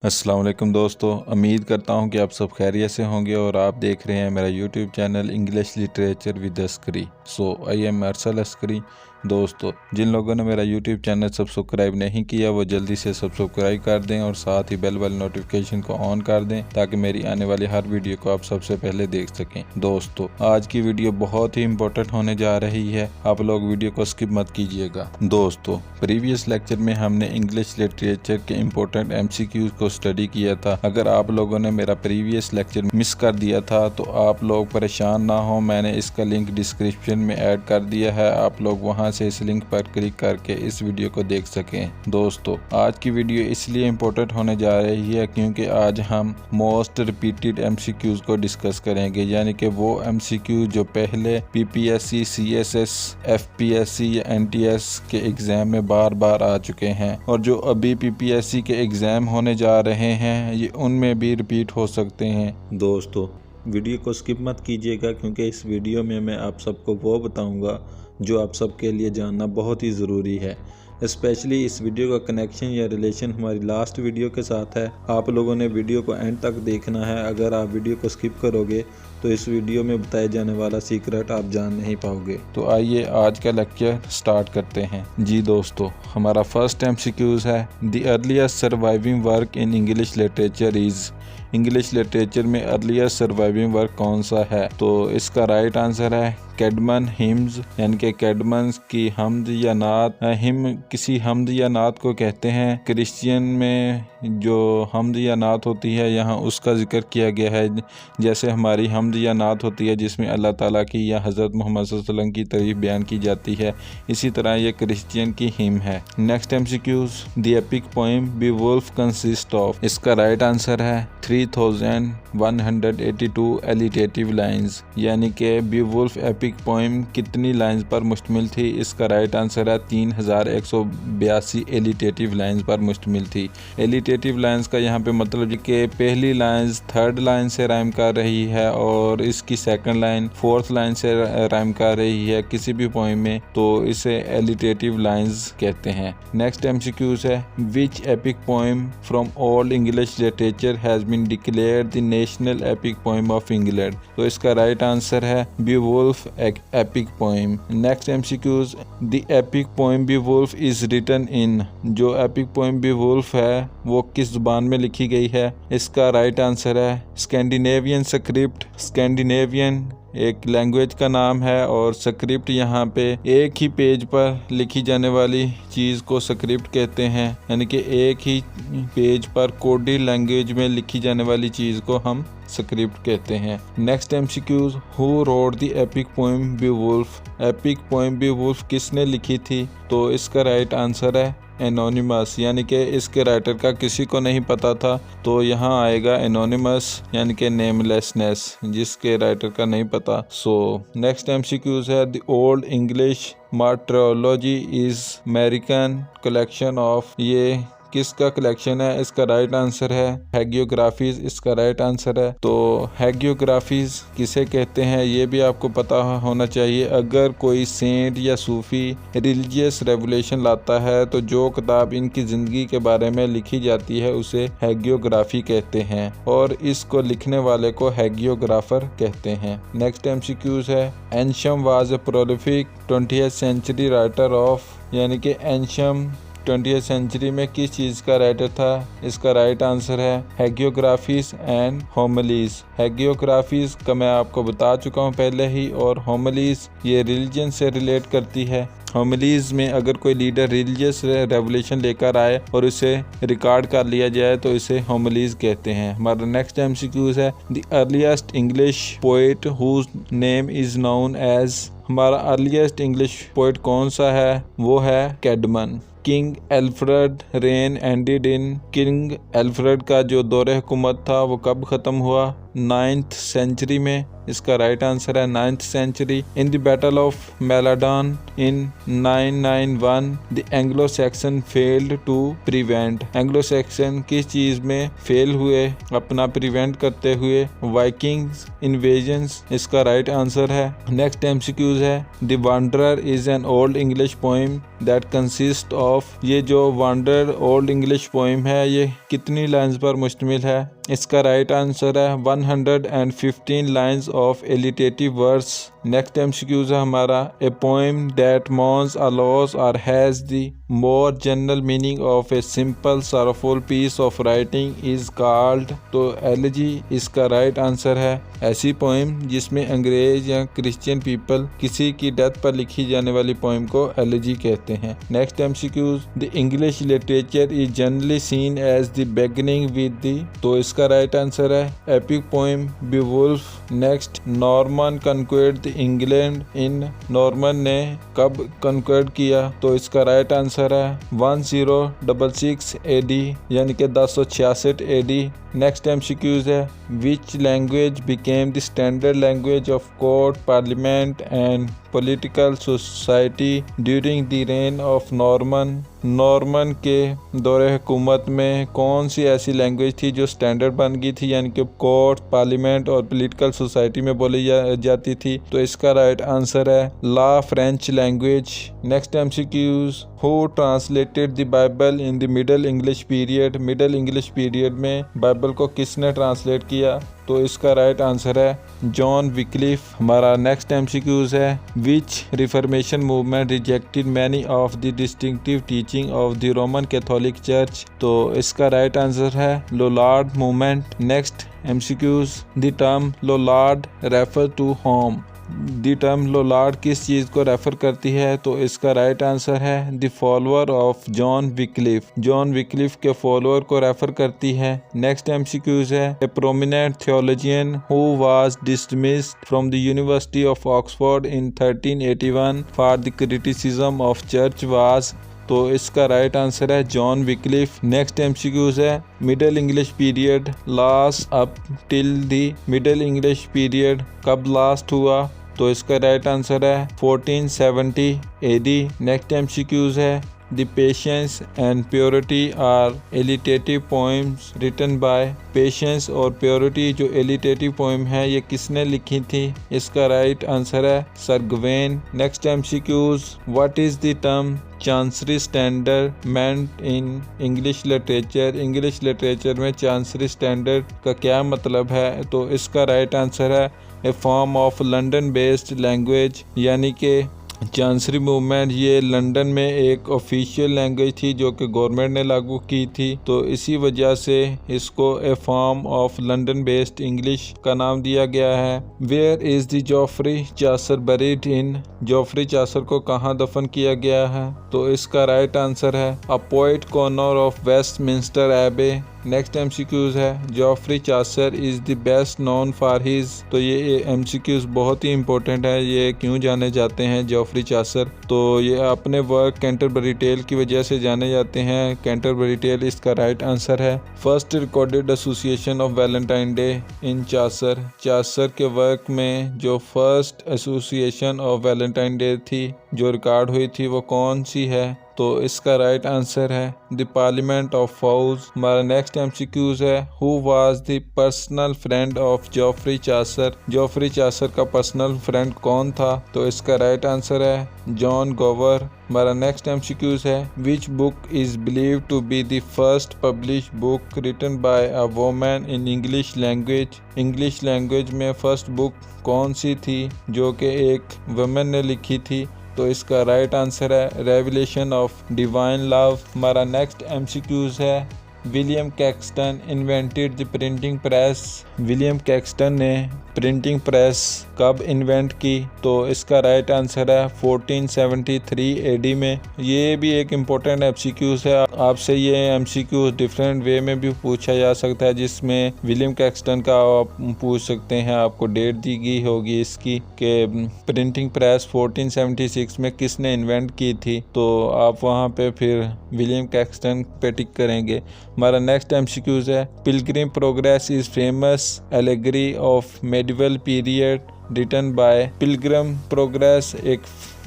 अस्सलाम वालेकुम दोस्तों, उम्मीद करता हूँ कि आप सब खैरियत से होंगे और आप देख रहे हैं मेरा YouTube channel English literature with Askari. So I am Arsal Askari. दोस्तों, जिन लोगों ने मेरा यूट्यूब चैनल सब्सक्राइब नहीं किया वो जल्दी से सब्सक्राइब कर दें और साथ ही बेल वाली नोटिफिकेशन को ऑन कर दें ताकि मेरी आने वाली हर वीडियो को आप सबसे पहले देख सकें। दोस्तों, आज की वीडियो बहुत ही इम्पोर्टेंट होने जा रही है, आप लोग वीडियो को स्किप मत कीजिएगा। दोस्तों, प्रीवियस लेक्चर में हमने इंग्लिश लिटरेचर के इम्पोर्टेंट MCQs को स्टडी किया था। अगर आप लोगों ने मेरा प्रीवियस लेक्चर मिस कर दिया था तो आप लोग परेशान ना हो, मैंने इसका लिंक डिस्क्रिप्शन में ऐड कर दिया है, आप लोग वहां से इस लिंक पर क्लिक करके इस वीडियो को देख सकें। दोस्तों, आज की वीडियो इसलिए इम्पोर्टेंट होने जा रही है क्योंकि आज हम मोस्ट रिपीटेड MCQs को डिस्कस करेंगे, यानी कि वो MCQ जो पहले PPSC, CSS, FPSC या NTS के एग्जाम में बार बार आ चुके हैं और जो अभी PPSC के एग्जाम होने जा रहे हैं ये उनमें भी रिपीट हो सकते हैं। दोस्तों, वीडियो को स्किप मत कीजिएगा क्योंकि इस वीडियो में मैं आप सबको वो बताऊंगा जो आप सबके लिए जानना बहुत ही ज़रूरी है। स्पेशली इस वीडियो का कनेक्शन या रिलेशन हमारी लास्ट वीडियो के साथ है। आप लोगों ने वीडियो को एंड तक देखना है। अगर आप वीडियो को स्किप करोगे तो इस वीडियो में बताए जाने वाला सीक्रेट आप जान नहीं पाओगे। तो आइए आज का लेक्चर स्टार्ट करते हैं। जी दोस्तों, हमारा फर्स्ट MCQs है the earliest surviving work in English literature is. English literature में अर्लीस्ट सर्वाइविंग वर्क कौन सा है? तो इसका राइट आंसर है कैडमन हिम्स, यानी कि कैडमन की हमद या नात। हिम किसी हमद या नात को कहते हैं। क्रिश्चियन में जो हमद या नात होती है यहाँ उसका जिक्र किया गया है, जैसे हमारी हमद या नात होती है जिसमें अल्लाह ताला की या हज़रत मोहम्मद सल्लल्लाहु अलैहि वसल्लम की तारीफ बयान की जाती है, इसी तरह ये क्रिश्चियन की हिम है। Next MCQs, the epic poem Beowulf consist of. इसका राइट आंसर है 3182 एलिटेटिव लाइन्स, यानी कि बीवुल्फ एपिक पोएम कितनी लाइंस पर मुश्तमिल थी? इसका राइट आंसर है 3182 एलिटेटिव लाइंस पर मुश्तमिल थी। एलिटेटिव लाइंस का यहाँ पे मतलब कि पहली लाइंस थर्ड लाइन से राइम कर रही है और इसकी सेकंड लाइन फोर्थ लाइन से राइम कर रही है किसी भी पोएम में, तो इसे एलिटेटिव लाइंस कहते हैं। नेक्स्ट MCQs है which epic poem from Old English literature has been declared the national epic poem of England. तो इसका राइट आंसर है Beowulf epic poem. Next MCQs, the epic poem Beowulf is written in. जो epic poem बीवुल्फ है वो किस जुबान में लिखी गई है? इसका राइट आंसर है स्कैंडिनेवियन स्क्रिप्ट। स्कैंडिनेवियन एक लैंग्वेज का नाम है और स्क्रिप्ट यहाँ पे एक ही पेज पर लिखी जाने वाली चीज़ को स्क्रिप्ट कहते हैं, यानी कि एक ही पेज पर कोडेड लैंग्वेज में लिखी जाने वाली चीज़ को हम स्क्रिप्ट कहते हैं। Next MCQs, who wrote the epic poem Beowulf. Epic poem Beowulf किसने लिखी थी? तो इसका राइट आंसर है एनोनिमस, यानी कि इसके राइटर का किसी को नहीं पता था, तो यहाँ आएगा एनोनिमस, यानी कि नेमलेसनेस, जिसके राइटर का नहीं पता। सो नेक्स्ट MCQs है the Old English martyrology is American collection of. ये किसका कलेक्शन है? इसका राइट आंसर है हैगियोग्राफीज। इसका राइट आंसर है। तो हैगियोग्राफीज किसे कहते हैं ये भी आपको पता होना चाहिए। अगर कोई सेंट या सूफी रिलीजियस रेवलेशन लाता है तो जो किताब इनकी ज़िंदगी के बारे में लिखी जाती है उसे हैगियोग्राफी कहते हैं और इसको लिखने वाले को हैगियोग्राफर कहते हैं। नेक्स्ट MCQs है Ansham was a prolific 20th century writer of. यानी कि एंशम 20th सेंचुरी में किस चीज़ का राइटर था? इसका राइट आंसर है हैगियोग्राफीज एंड होमिलीज। हैगियोग्राफीज का मैं आपको बता चुका हूँ पहले ही, और होमिलीज ये रिलीजन से रिलेट करती है। होमिलीज में अगर कोई लीडर रिलीजियस रेवोल्यूशन लेकर आए और उसे रिकॉर्ड कर लिया जाए तो इसे होमिलीज कहते हैं। हमारा नेक्स्ट MCQs है the earliest English poet whose name is known as. हमारा अर्लीस्ट इंग्लिश पोएट कौन सा है? वो है Caedmon. King Alfred reign ended in. King Alfred का जो दौरे हुकूमत था वो कब ख़त्म हुआ? 9th सेंचुरी में। इसका राइट आंसर है 9th century. In the battle of Maldon in 991 the Anglo Saxon failed to prevent. Anglo Saxon किस चीज में फेल हुए अपना प्रिवेंट करते हुए? वाइकिंग्स इन्वेजन्स इसका राइट आंसर है। नेक्स्ट एमसीक्यूज है the wanderer is an Old English poem that consist of. ये जो वांडरर ओल्ड इंग्लिश पोइम है ये कितनी लाइन्स पर मुश्तमिल है? इसका राइट आंसर है 115 lines of alliterative verse. Next MCQs है हमारा a poem that mourns a loss or has the more general meaning of a simple sorrowful piece of writing is called. तो एलिजी इसका right answer है। ऐसी poem जिसमें अंग्रेज या Christian people किसी की डेथ पर लिखी जाने वाली पोइम को एलिजी कहते हैं। Next MCQs the English literature is generally seen as the beginning with the. तो इसका राइट आंसर है epic poem Beowulf. Next Norman conquered the England in. Norman ने कब कन्क्वेर्ड किया? तो इसका राइट आंसर है 1066 एडी यानी कि 1066 एडी। नेक्स्ट एमसीक्यूज है which language became the standard language of court parliament and political society during the reign of Norman. Norman के दौरे हुकूमत में कौन सी ऐसी लैंग्वेज थी जो स्टैंडर्ड बन गई थी यानी कि कोर्ट पार्लियामेंट और पॉलिटिकल सोसाइटी में बोली जाती थी? तो इसका राइट आंसर है law French language. Next MCQs who translated the Bible in the Middle English period. Middle English period में बाइबल को किसने ट्रांसलेट किया? तो इसका राइट आंसर है जॉन विक्लिफ। हमारा नेक्स्ट एमसीक्यूज है which reformation movement rejected many of the distinctive teaching of the Roman Catholic church. तो इसका राइट आंसर है Lollard movement. Next MCQs the term Lollard refer to whom. The term Lollard किस चीज़ को refer करती है? तो इसका राइट आंसर है the follower of John Wycliffe. John Wycliffe के फॉलोअर को रेफर करती है। नेक्स्ट एमसीक्यूज है a prominent theologian who was dismissed from the university of Oxford in 1381 for the criticism of church was. तो इसका right answer है John Wycliffe. Next MCQs है middle English period last up till the. Middle English period कब last हुआ? तो इसका right answer है 1470 AD. Next MCQs है the patience and purity are alliterative poems written by. Patience और purity जो alliterative poem है ये किसने लिखी थी? इसका राइट आंसर है Sir Gawain. Next MCQs what is the term chancery standard meant in English literature. English literature में चांसरी स्टैंडर्ड का क्या मतलब है? तो इसका राइट आंसर है a form of London based language यानी कि चांसरी मूवमेंट ये लंदन में एक ऑफिशियल लैंग्वेज थी जो कि गवर्नमेंट ने लागू की थी। तो इसी वजह से इसको a form of London based English का नाम दिया गया है। Where is the Geoffrey Chaucer buried in. Geoffrey Chaucer को कहाँ दफन किया गया है? तो इसका राइट आंसर है a poet corner of Westminster एबे। नेक्स्ट एमसीक्यूज है Geoffrey Chaucer is the best known for his. तो ये एमसीक्यूज बहुत ही इंपॉर्टेंट है। ये क्यों जाने जाते हैं जॉफ्री चासर? तो ये अपने वर्क कैंटरबरी टेल की वजह से जाने जाते हैं। कैंटरबरी टेल इसका राइट आंसर है। First recorded association of Valentine day in Chaucer. Chaucer के वर्क में जो first association of Valentine day थी जो रिकॉर्ड हुई थी वो कौन सी है? तो इसका राइट आंसर है द पार्लियामेंट ऑफ फाउज। हमारा नेक्स्ट एमसीक्यूज है who was the personal friend of Geoffrey Chaucer. Geoffrey Chaucer का पर्सनल फ्रेंड कौन था? तो इसका राइट आंसर है जॉन गोवर। हमारा नेक्स्ट एमसीक्यूज है which book is believed to be the first publish book written by a woman in English language. English language में फर्स्ट बुक कौन सी थी जो कि एक वुमन ने लिखी थी? तो इसका राइट आंसर है रेवलेशन ऑफ डिवाइन लव। हमारा नेक्स्ट एमसीक्यूज है William Caxton invented the printing press. William Caxton ने प्रिंटिंग प्रेस कब इन्वेंट की? तो इसका राइट आंसर है 1473 एडी में। ये भी एक इम्पोर्टेंट एमसीक्यूज है। आपसे ये एमसीक्यूज डिफरेंट वे में भी पूछा जा सकता है, जिसमें विलियम कैक्सटन का आप पूछ सकते हैं। आपको डेट दी गई होगी इसकी कि प्रिंटिंग प्रेस 1476 में किसने इन्वेंट की थी, तो आप वहाँ पे फिर विलियम कैक्सटन पे टिक करेंगे। हमारा नेक्स्ट एमसीक्यूज है, pilgrim progress is famous allegory of medieval period written by. Pilgrim progress एक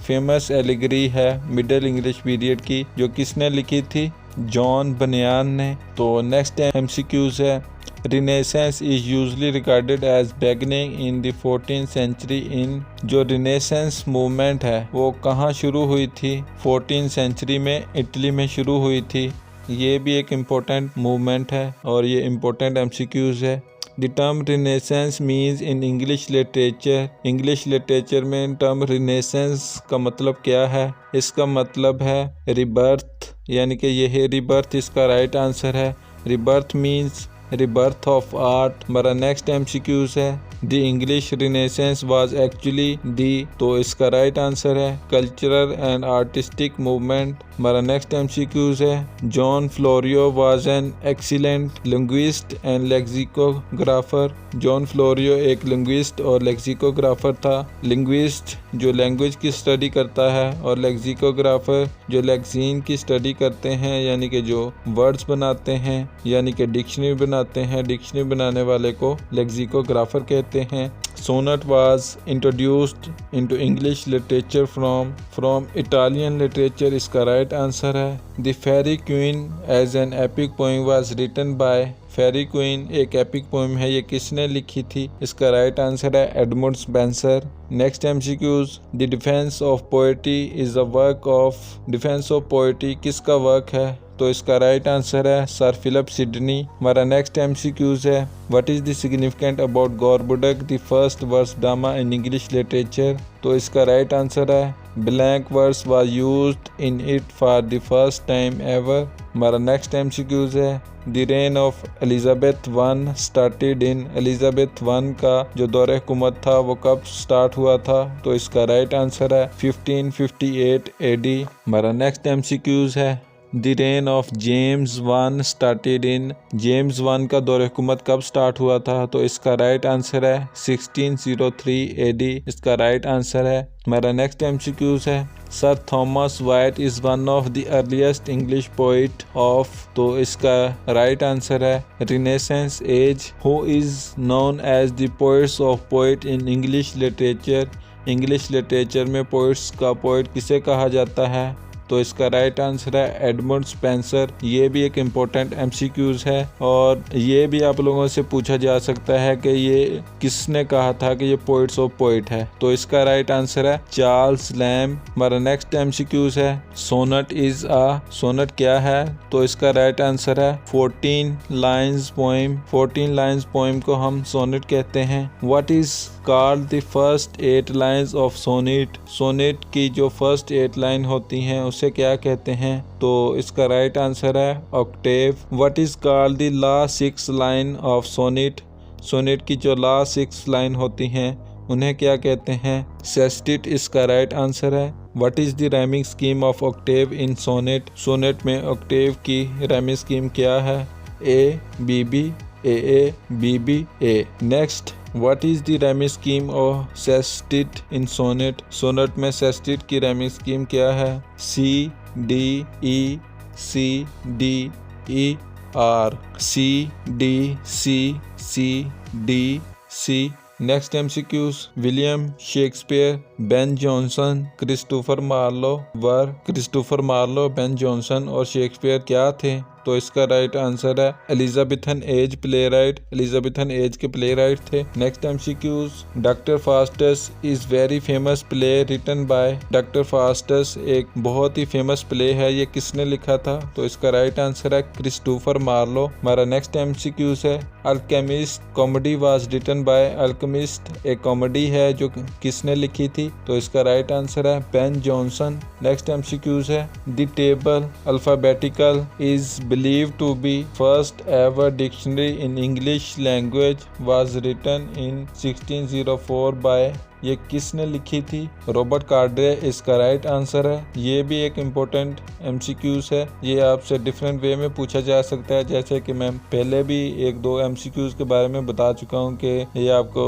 फेमस एलेगरी है मिडिल इंग्लिश पीरियड की, जो किसने लिखी थी? जॉन बनियान ने। तो नेक्स्ट एमसीक्यूज है, renaissance is usually regarded as beginning in the 14th century in. जो रिनेसेंस मूवमेंट है वो कहाँ शुरू हुई थी? 14th सेंचुरी में इटली में शुरू हुई थी। ये भी एक इम्पोर्टेंट मूवमेंट है और ये इम्पोर्टेंट एमसीक्यूज है। The term Renaissance means in English literature। English literature में टर्म रिनेसेंस का मतलब क्या है? इसका मतलब है रिबर्थ, यानी कि ये है रिबर्थ। इसका राइट आंसर है rebirth means rebirth of art. हमारा नेक्स्ट एमसीक्यूज है, the English renaissance was actually the. तो इसका राइट आंसर है कल्चरल एंड आर्टिस्टिक मूवमेंट। हमारा नेक्स्ट एमसीक्यूज है, John Florio was an excellent linguist and lexicographer. John Florio एक linguist और lexicographer था। लिंग्विस्ट जो लैंग्वेज की स्टडी करता है और लेक्सिकोग्राफर जो लेक्सीन की स्टडी करते हैं, यानी कि जो वर्ड्स बनाते हैं, यानी कि डिक्शनरी बनाते हैं। डिक्शनरी बनाने वाले को लेक्सिकोग्राफर कहते हैं। Sonnet was introduced into English literature from Italian literature। इसका राइट आंसर है The Fairy Queen as an epic poem was written by। Faerie Queene एक एपिक पोएम है, ये किसने लिखी थी? इसका राइट आंसर है Edmund Spenser. Next MCQs, the defence of poetry is a work of. Defence of poetry किसका work है? तो इसका राइट आंसर है सर फिलिप सिडनी। हमारा नेक्स्ट एमसीक्यूज है, what is the significant about Gorboduc the first verse drama in English literature? तो इसका right answer है blank verse was used in it for the first time ever. हमारा next MCQs है, the reign of Elizabeth one started in. Elizabeth one का जो दौर हुकूमत था वो कब स्टार्ट हुआ था? तो इसका राइट आंसर है 1558 एडी। हमारा नेक्स्ट एमसीक्यूज है, the reign of James one started in. James one का दौर हुकूमत कब स्टार्ट हुआ था? तो इसका राइट आंसर है 1603 एडी। इसका राइट आंसर है। हमारा नेक्स्ट एमसीक्यूज है, sir Thomas Wyatt is one of the earliest English poet of. तो इसका राइट आंसर है Renaissance age. Who is known as the poets of poet in English literature. English literature में poets का poet किसे कहा जाता है? तो इसका राइट आंसर है एडमंड स्पेंसर। ये भी एक इम्पोर्टेंट एमसीक्यूज है और ये भी आप लोगों से पूछा जा सकता है कि ये किसने कहा था कि ये पोइट्स ऑफ पोइट है? तो इसका राइट आंसर है चार्ल्स लैम्ब। हमारा नेक्स्ट एमसीक्यूज है, सोनेट इज अ। सोनेट क्या है? तो इसका राइट आंसर है 14 लाइन्स पोएम। 14 लाइन्स पोएम को हम सोनेट कहते हैं। What is called the first 8 lines of sonnet. Sonnet की जो फर्स्ट 8 लाइन होती हैं उसे क्या कहते हैं? तो इसका राइट आंसर है octave. What is called the last 6 line of sonnet. Sonnet की जो लास्ट 6 लाइन होती हैं उन्हें क्या कहते हैं? सेस्टिट इसका राइट आंसर है। What is the rhyming scheme of octave in sonnet. Sonnet में ऑक्टेव की राइमिंग स्कीम क्या है? A B B A A B B A. Next, what is the rhyming scheme of sestet in sonnet. Sonnet में sestet की rhyming scheme क्या है? C D E C D E or. C D C C D C. Next MCQs, William Shakespeare, Ben Jonson, Christopher Marlowe were. Christopher Marlowe, Ben Jonson और Shakespeare क्या थे? तो इसका right answer है Elizabethan age playwright. Elizabethan age के playwright थे। Next MCQs, Doctor Faustus is very famous play written by. Doctor Faustus एक बहुत ही फेमस प्ले है, ये किसने लिखा था? तो इसका राइट आंसर है क्रिस्टोफर मार्लो। हमारा नेक्स्ट एमसीक्यूज है, Alchemist comedy was written by Alchemist एक कॉमेडी है जो किसने लिखी थी, तो इसका राइट आंसर है बेन जॉनसन। नेक्स्ट एमसीक्यूज है the table alphabetical is believed to be first ever dictionary in English language was written in 1604 by ये किसने लिखी थी, रॉबर्ट कार्डरे इसका राइट आंसर है। ये भी एक इम्पोर्टेंट एमसीक्यूज है, ये आपसे डिफरेंट वे में पूछा जा सकता है, जैसे कि मैं पहले भी एक दो एमसीक्यूज के बारे में बता चुका हूँ कि ये आपको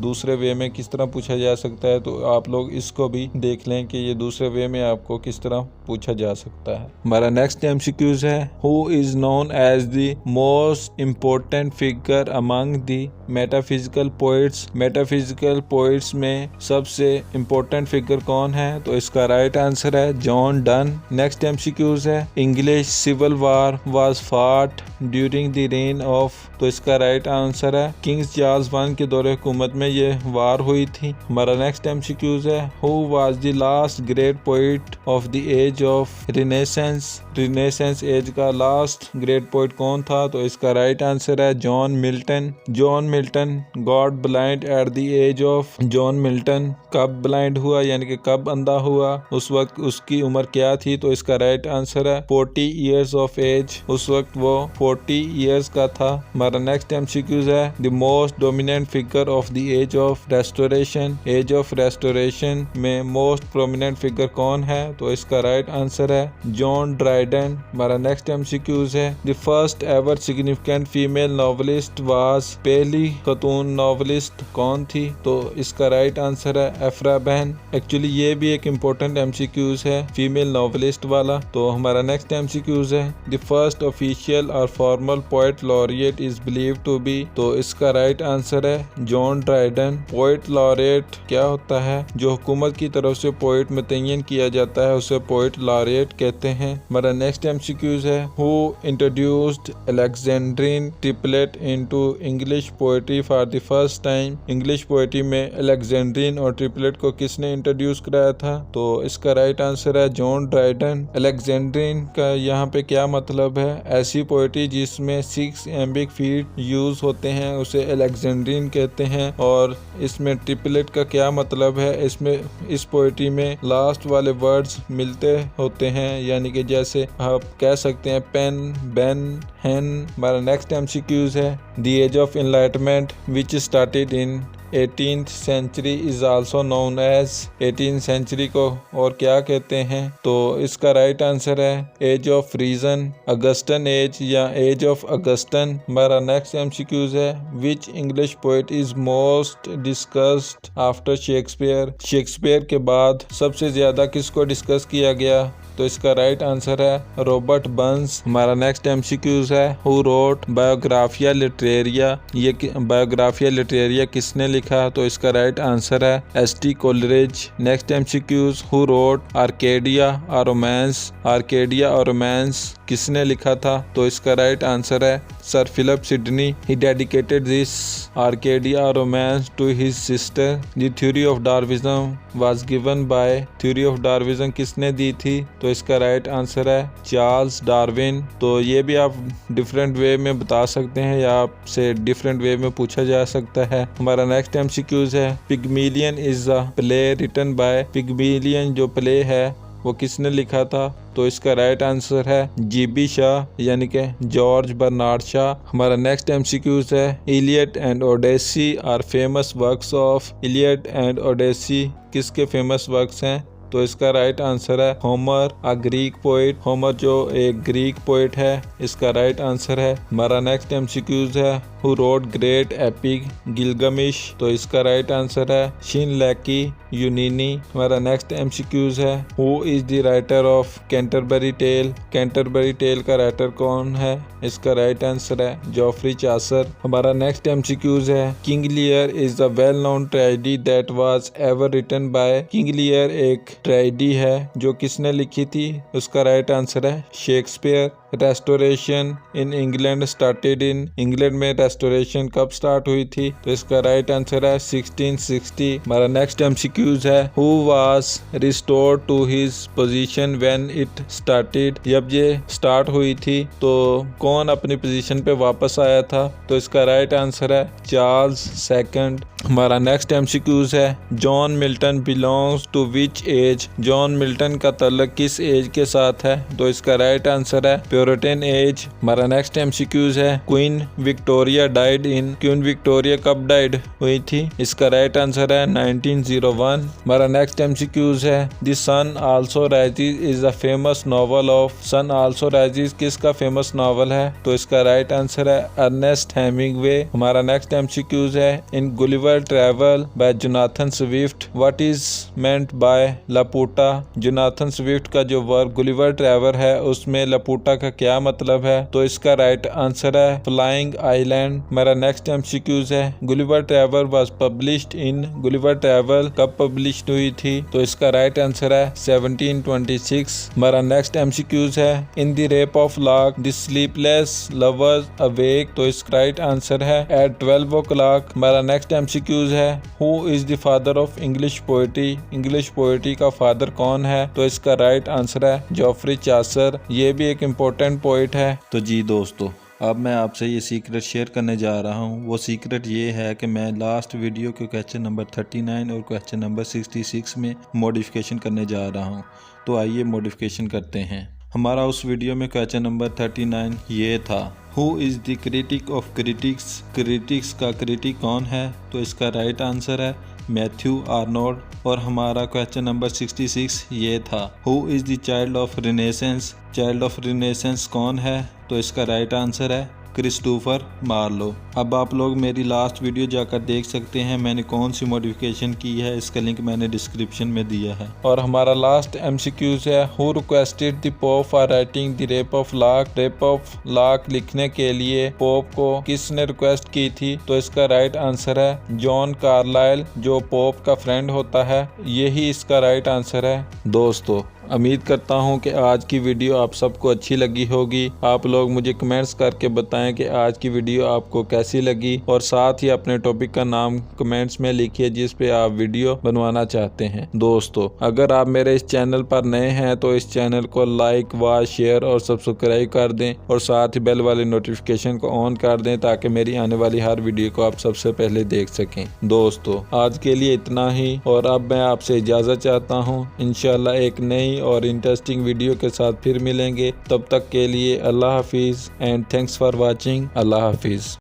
दूसरे वे में किस तरह पूछा जा सकता है, तो आप लोग इसको भी देख लें कि ये दूसरे वे में आपको किस तरह पूछा जा सकता है। हमारा नेक्स्ट एमसीक्यूज है who is known as the most important figure among the metaphysical poets. Metaphysical poets में सबसे इम्पोर्टेंट फिगर कौन है, तो इसका राइट आंसर है जॉन डन। नेक्स्ट एमसीक्यूज है English civil war was fought during the reign of, तो इसका राइट आंसर है किंग्स चार्ल्स I के दौरे हुकूमत में ये वार हुई थी। हमारा नेक्स्ट एमसीक्यूज है who was the last great poet of the age of Renaissance. Renaissance age का लास्ट ग्रेट पोइट कौन था, तो इसका राइट आंसर है John Milton. John Milton got blind at the age of. John Milton कब blind हुआ यानी कि कब अंधा हुआ, उस वक्त उसकी उम्र क्या थी, तो इसका राइट आंसर है 40 ईयर्स ऑफ एज। उस वक्त वो 40 ईयर्स का था। हमारा नेक्स्ट एमसीक्यूज है the most dominant figure of the age of Restoration. Age of Restoration में मोस्ट प्रोमिनेंट फिगर कौन है, तो इसका राइट आंसर है जॉन ड्राइडन। हमारा नेक्स्ट एमसीक्यूज है the first ever significant female novelist was. पहली खातून नॉवलिस्ट कौन थी, तो इसका राइट आंसर है एफ्रा बहन। एक्चुअली ये भी एक इम्पोर्टेंट एमसीक्यूज है फीमेल नॉवलिस्ट वाला। तो हमारा नेक्स्ट एमसीक्यूज है द फर्स्ट ऑफिशियल और formal poet laureate is believed to be, तो इसका राइट आंसर है जॉन ड्राइडन। पोएट लॉरिएट क्या होता है, जो हुकूमत की तरफ से पोएट मुतय्यन किया जाता है उसे पोएट लॉरिएट कहते हैं। हमारा नेक्स्ट एमसीक्यूज है who introduced Alexandrine triplet into English poetry for the first time. English poetry में अलेक्जेंड्रियन और ट्रिपलेट को किसने इंट्रोड्यूस कराया था, तो इसका राइट आंसर है जॉन ड्राइडन। अलेक्जेंड्रियन का यहाँ पे क्या मतलब है, ऐसी पोएट्री जिसमें 6 एम्बिक फीट यूज होते हैं उसे अलेक्जेंड्रियन कहते हैं। और इसमें ट्रिपलेट का क्या मतलब है, इसमें इस पोएट्री में लास्ट वाले वर्ड्स मिलते होते हैं, यानी कि जैसे आप कह सकते हैं पेन बेन हैन। हमारा नेक्स्ट एमसीक्यूज है the age of enlightenment which started in 18th century is also known as. 18th century को और क्या कहते हैं, तो इसका राइट आंसर है age of reason, Augustan age या एज ऑफ अगस्टन। हमारा नेक्स्ट एमसीक्यूज है which English poet is most discussed after Shakespeare. Shakespeare के बाद सबसे ज्यादा किसको डिस्कस किया गया, तो इसका राइट आंसर है रॉबर्ट बर्न्स। हमारा नेक्स्ट एमसीक्यूज है हु रोट बायोग्राफिया लिटरेरिया। ये बायोग्राफिया लिटरेरिया किसने लिखा, तो इसका राइट आंसर है S T. Coleridge. Next MCQs who wrote Arcadia और रोमांस। आर्केडिया और रोमांस किसने लिखा था, तो इसका राइट आंसर है Sir Philip Sidney. He dedicated this Arcadia और romance to his sister. The theory of Darwinism was given by. Theory of Darwinism किसने दी थी, तो इसका राइट आंसर है चार्ल्स डार्विन। तो ये भी आप डिफरेंट वे में बता सकते हैं या आपसे डिफरेंट वे में पूछा जा सकता है। हमारा नेक्स्ट एमसीक्यूज है Pygmalion is a play written by. Pygmalion जो प्ले है वो किसने लिखा था, तो इसका राइट आंसर है जीबी शाह यानी कि जॉर्ज बर्नार्ड शाह। हमारा नेक्स्ट एमसीक्यूज है Iliad and Odyssey are famous works of. Iliad and Odyssey किसके फेमस वर्क्स हैं, तो इसका राइट आंसर है Homer a Greek poet. Homer जो एक ग्रीक पोएट है, इसका राइट आंसर है। हमारा नेक्स्ट एमसीक्यूज है who wrote great epic Gilgamesh, तो इसका राइट आंसर है शिनलैकी यूनिनी। हमारा नेक्स्ट एमसीक्यूज है who is the writer of Canterbury tale. Canterbury tale का राइटर कौन है, इसका राइट आंसर है जॉफ्री चासर। हमारा नेक्स्ट एमसीक्यूज है King Lear is the well known tragedy that was ever written by. King Lear एक tragedy है जो किसने लिखी थी, उसका राइट आंसर है Shakespeare. Restoration in England started in, England में रेस्टोरेशन कब स्टार्ट हुई थी? तो इसका राइट आंसर है 1660। हमारा नेक्स्ट एमसीक्यूज है who was restored to his position when it started, जब ये स्टार्ट हुई थी तो कौन अपनी पोजीशन पे वापस आया था? तो इसका राइट आंसर है चार्ल्स सेकंड। हमारा नेक्स्ट एमसीक्यूज है John Milton belongs to which age, John Milton का तल्लुक किस एज के साथ है? तो इसका राइट आंसर है प्योरिटन एज। हमारा नेक्स्ट एमसीक्यूज है Queen Victoria died in, Queen Victoria कब डाइड हुई थी? इसका राइट आंसर है 1901। हमारा नेक्स्ट एमसीक्यूज है the Sun Also Rises is a famous novel of, Sun Also rises किसका फेमस नॉवल है? तो इसका राइट आंसर है अर्नेस्ट हेमिंगवे। हमारा नेक्स्ट एमसीक्यूज है in Gulliver travel by Jonathan Swift what is meant by Laputa, Jonathan Swift का जो work Gulliver travel है उसमें लापुटा का क्या मतलब है? तो इसका राइट आंसर है फ्लाइंग आइलैंड। हमारा नेक्स्ट एमसीक्यूज है Gulliver travel was published in, Gulliver travel कब पब्लिश्ड हुई थी? तो इसका राइट आंसर है 1726। हमारा नेक्स्ट एमसीक्यूज है in the rape of lock the sleepless lovers awake, तो इसका राइट आंसर है एट 12 o'clock। हमारा नेक्स्ट एमसीक्यूज है who is the father of English poetry, English poetry का फादर कौन है? तो इसका राइट आंसर है जॉफ्री चासर, ये भी एक इम्पोर्टेंट पोएट है। तो जी दोस्तों, अब मैं आपसे ये सीक्रेट शेयर करने जा रहा हूँ। वो सीक्रेट ये है कि मैं लास्ट वीडियो के क्वेश्चन नंबर 39 और क्वेश्चन नंबर 66 में मॉडिफिकेशन करने जा रहा हूँ। तो आइए मॉडिफिकेशन करते हैं। हमारा उस वीडियो में क्वेश्चन नंबर 39 ये था who is the critic of critics, critics का क्रिटिक कौन है? तो इसका राइट आंसर है मैथ्यू आर्नोल्ड। और हमारा क्वेश्चन नंबर 66 ये था who is the child of renaissance, child of renaissance कौन है? तो इसका राइट आंसर है क्रिस्टोफर मार्लो। अब आप लोग मेरी लास्ट वीडियो जाकर देख सकते हैं मैंने कौन सी मॉडिफिकेशन की है, इसका लिंक मैंने डिस्क्रिप्शन में दिया है। और हमारा लास्ट एमसीक्यूज है who requested the pope for writing the rape of lock, rape of lock लिखने के लिए पोप को किसने रिक्वेस्ट की थी? तो इसका राइट आंसर है जॉन कार्लाइल, जो पोप का फ्रेंड होता है, यही इसका राइट आंसर है। दोस्तों, उम्मीद करता हूं कि आज की वीडियो आप सबको अच्छी लगी होगी। आप लोग मुझे कमेंट्स करके बताएं कि आज की वीडियो आपको कैसी लगी, और साथ ही अपने टॉपिक का नाम कमेंट्स में लिखिए जिस पे आप वीडियो बनवाना चाहते हैं। दोस्तों, अगर आप मेरे इस चैनल पर नए हैं तो इस चैनल को लाइक व शेयर और सब्सक्राइब कर दें, और साथ ही बेल वाले नोटिफिकेशन को ऑन कर दें ताकि मेरी आने वाली हर वीडियो को आप सबसे पहले देख सकें। दोस्तों, आज के लिए इतना ही, और अब मैं आपसे इजाज़त चाहता हूँ। इंशाल्लाह एक नई और इंटरेस्टिंग वीडियो के साथ फिर मिलेंगे। तब तक के लिए अल्लाह हाफिज़ एंड थैंक्स फॉर वाचिंग। अल्लाह हाफिज़।